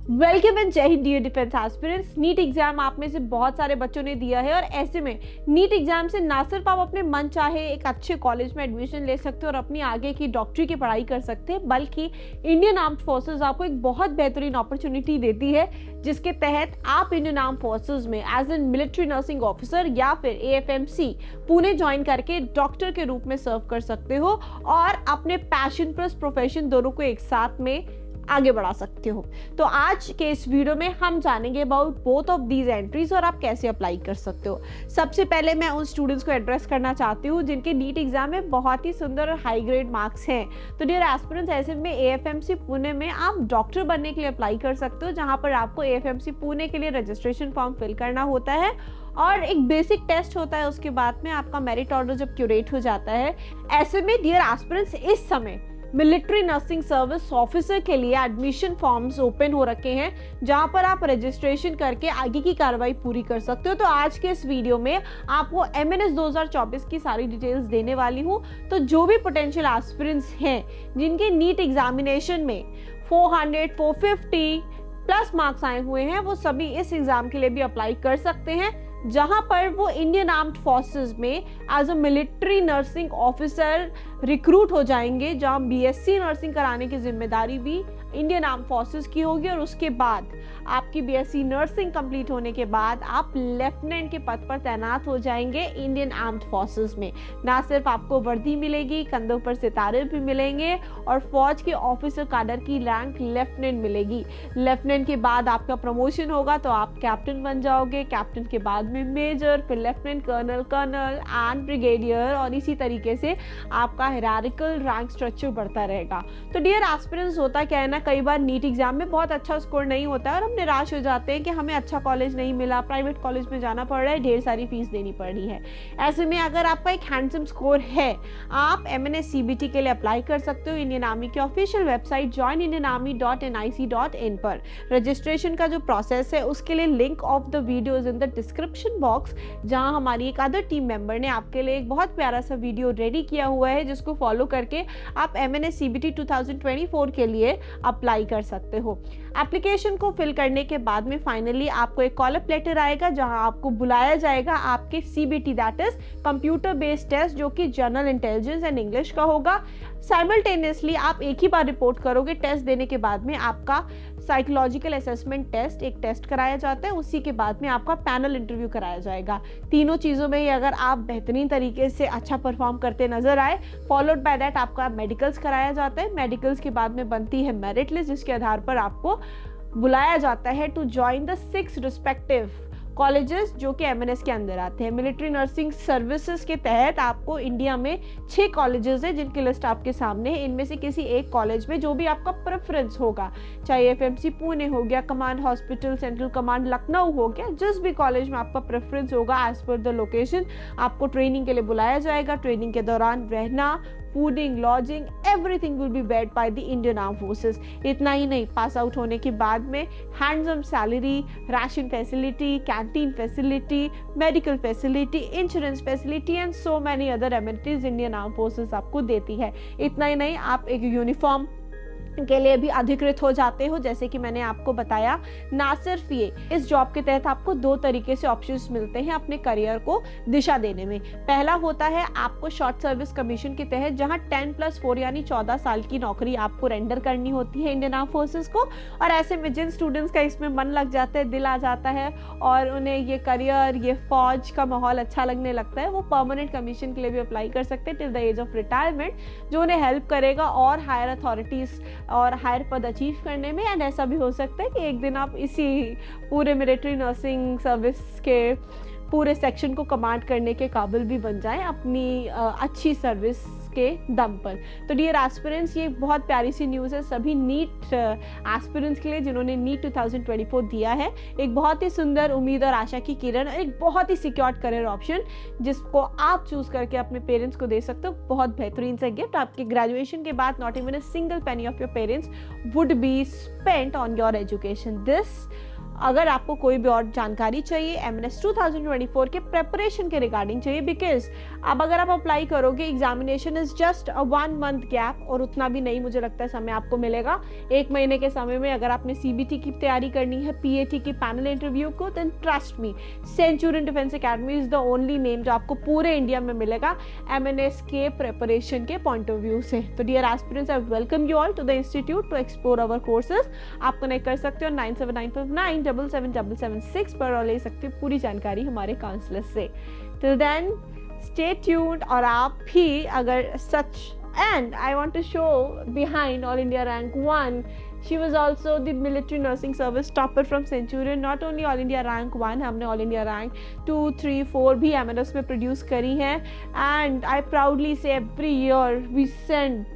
Welcome and Jai Hind dear defence aspirants. NEET exam आप में से बहुत सारे बच्चों ने दिया है और ऐसे में नीट एग्जाम से ना सिर्फ आप अपने मन चाहे एक अच्छे कॉलेज में एडमिशन ले सकते हो और अपनी आगे की डॉक्टरी की पढ़ाई कर सकते हैं, बल्कि इंडियन आर्म्ड फोर्सेस आपको एक बहुत बेहतरीन अपॉर्चुनिटी देती है जिसके तहत आप इंडियन आर्म्ड फोर्सेस में as an military nursing officer या फिर AFMC पुणे ज्वाइन करके डॉक्टर के रूप में सर्व कर सकते हो और अपने पैशन प्लस प्रोफेशन दोनों को एक साथ में आगे बढ़ा सकते हो। तो आज के इस वीडियो में हम जानेंगे about both of these entries और आप कैसे अप्लाई कर सकते हो। सबसे पहले मैं उन स्टूडेंट्स को एड्रेस करना चाहती हूँ जिनके नीट एग्जाम में बहुत ही सुंदर और हाई ग्रेड मार्क्स हैं। तो डियर एस्पिरेंट्स, ऐसे में AFMC पुणे में आप डॉक्टर बनने के लिए अप्लाई कर सकते हो, जहाँ पर आपको AFMC पुणे के लिए रजिस्ट्रेशन फॉर्म फिल करना होता है और एक बेसिक टेस्ट होता है। उसके बाद में आपका मेरिट ऑर्डर जब क्यूरेट हो जाता है। ऐसे में डियर एस्पिरेंट्स, इस समय मिलिट्री नर्सिंग सर्विस ऑफिसर के लिए एडमिशन फॉर्म्स ओपन हो रखे हैं, जहां पर आप रजिस्ट्रेशन करके आगे की कार्रवाई पूरी कर सकते हो। तो आज के इस वीडियो में आपको MNS 2024 की सारी डिटेल्स देने वाली हूं। तो जो भी पोटेंशियल एस्पिरेंट्स हैं जिनके नीट एग्जामिनेशन में 400, 450 प्लस मार्क्स आए हुए हैं, वो सभी इस एग्जाम के लिए भी अप्लाई कर सकते हैं, जहां पर वो इंडियन आर्म्ड फोर्सेस में as a military nursing officer recruit हो जाएंगे, जहां BSc नर्सिंग कराने की जिम्मेदारी भी इंडियन आर्म्ड फोर्सेस की होगी। और उसके बाद आपकी BSc नर्सिंग कंप्लीट होने के बाद आप लेफ्टिनेंट के पद पर तैनात हो जाएंगे इंडियन आर्म्ड फोर्सेस में। ना सिर्फ आपको वर्दी मिलेगी, कंधों पर सितारे भी मिलेंगे और फौज के ऑफिसर कैडर की रैंक लेफ्टिनेंट मिलेगी। लेफ्टिनेंट के बाद आपका प्रमोशन होगा तो आप कैप्टन बन जाओगे, कैप्टन के बाद में मेजर, फिर lieutenant colonel, colonel and brigadier, और इसी तरीके से आपका हायरार्किकल रैंक स्ट्रक्चर बढ़ता रहेगा। तो डियर एस्पिरेंट्स, होता क्या है ना, कई बार नीट एग्जाम में बहुत अच्छा स्कोर नहीं होता है और हम निराश हो जाते हैं कि हमें अच्छा कॉलेज नहीं मिला, प्राइवेट कॉलेज में जाना पड़ रहा है, ढेर सारी फीस देनी पड़ रही है। ऐसे में अगर आपका एक हैंडसम स्कोर है, आप MNS CBT के लिए अप्लाई कर सकते हो इंडियन आर्मी की ऑफिशियल वेबसाइट joinindianarmy.nic.in पर। रजिस्ट्रेशन का जो प्रोसेस है उसके लिए link of the video is in the description box, जहां हमारी एक अदर टीम मेंबर ने आपके लिए एक बहुत प्यारा सा वीडियो रेडी किया हुआ है, जिसको फॉलो करके आप MNS CBT 2024 के लिए अप्लाई कर सकते हो। एप्लीकेशन को फिल करने के बाद में फाइनली आपको एक कॉल अप लेटर आएगा, जहां आपको बुलाया जाएगा आपके CBT, that is computer based test, जो कि जनरल इंटेलिजेंस एंड इंग्लिश का होगा। साइमल्टेनियसली आप एक ही बार रिपोर्ट करोगे। टेस्ट देने के बाद में आपका साइकोलॉजिकल असेसमेंट टेस्ट, एक टेस्ट कराया जाता है, उसी के बाद में आपका पैनल इंटरव्यू कराया जाएगा। तीनों चीज़ों में ही अगर आप बेहतरीन तरीके से अच्छा परफॉर्म करते नजर आए, फॉलोड बाय दैट आपका मेडिकल्स कराया जाता है। मेडिकल्स के बाद में बनती है मेरिट लिस्ट, जिसके आधार पर आपको बुलाया जाता है to join the 6 respective colleges जो कि MNS के अंदर आते हैं। मिलिट्री नर्सिंग सर्विसेज के तहत आपको इंडिया में 6 कॉलेजेस है, जिनकी लिस्ट आपके सामने है। इनमें से किसी एक कॉलेज में जो भी आपका प्रेफरेंस होगा, चाहे AFMC पुणे हो गया, command hospital, central command Lucknow हो गया, जिस भी कॉलेज में आपका प्रेफरेंस होगा एज पर द लोकेशन, आपको ट्रेनिंग के लिए बुलाया जाएगा। ट्रेनिंग के दौरान रहना, fooding, lodging, everything will be bed by the Indian arm forces. इतना ही नहीं, पास आउट होने के बाद में handsome salary, ration facility, canteen facility, medical facility, insurance facility and so many other amenities Indian arm forces आपको देती है। इतना ही नहीं, आप एक यूनिफॉर्म के लिए भी अधिकृत हो जाते हो। जैसे कि मैंने आपको बताया, ना सिर्फ ये, इस जॉब के तहत आपको 2 तरीके से ऑप्शंस मिलते हैं अपने करियर को दिशा देने में। पहला होता है आपको शॉर्ट सर्विस कमीशन के तहत, जहां 10+4 यानी 14 साल की नौकरी आपको रेंडर करनी होती है इंडियन आर्म फोर्सेस को। और ऐसे में जिन स्टूडेंट्स का इसमें मन लग जाता है, दिल आ जाता है और उन्हें ये करियर, ये फौज का माहौल अच्छा लगने लगता है, वो परमानेंट कमीशन के लिए भी अप्लाई कर सकते हैं till the age of retirement, जो उन्हें हेल्प करेगा और हायर अथॉरिटीज और हायर पद अचीव करने में। एंड ऐसा भी हो सकता है कि एक दिन आप इसी पूरे मिलिट्री नर्सिंग सर्विस के पूरे सेक्शन को कमांड करने के काबिल भी बन जाएं अपनी अच्छी सर्विस के दम पर। तो डियर एस्पिरेंट्स, ये बहुत प्यारी सी न्यूज़ है सभी नीट एस्पिरेंट्स के लिए जिन्होंने नीट 2024 दिया है। एक बहुत ही सुंदर उम्मीद और आशा की किरण, एक बहुत ही सिक्योर्ड करियर ऑप्शन जिसको आप चूज करके अपने पेरेंट्स को दे सकते हो। बहुत बेहतरीन सा गिफ्ट। आपके ग्रेजुएशन के बाद not even a single penny of your parents would be spent on your education. This अगर आपको कोई भी और जानकारी चाहिए एमएनएस 2024 के प्रेपरेशन के रिगार्डिंग चाहिए, बिकॉज अब अगर आप अप्लाई करोगे examination is just a 1 month gap, और उतना भी नहीं मुझे लगता है समय आपको मिलेगा 1 महीने के समय में। अगर आपने सीबीटी की तैयारी करनी है, पीएटी की पैनल इंटरव्यू को, then trust me Centurion defence academy is the only name जो आपको पूरे इंडिया में मिलेगा एमएनएस के प्रेपरेशन के पॉइंट ऑफ व्यू से। तो dear aspirants, I welcome you all to the institute to explore our courses. आप कनेक्ट कर सकते हो 9795977776 पर और ले सकते हो पूरी जानकारी हमारे काउंसलर से। Till then stay tuned. और आप भी अगर सच, and I want to show behind all India rank 1, she was also the military nursing service topper from Centurion। not only all India rank 1, हमने all India rank 2, 3, 4 भी MNS में produce करी हैं। and I proudly say every year we send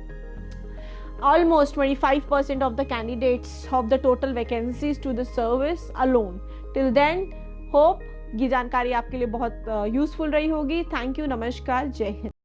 almost 25% of the candidates of the total vacancies to the service alone। till then hope ये जानकारी आपके लिए बहुत यूजफुल रही होगी। थैंक यू, नमस्कार, जय हिंद।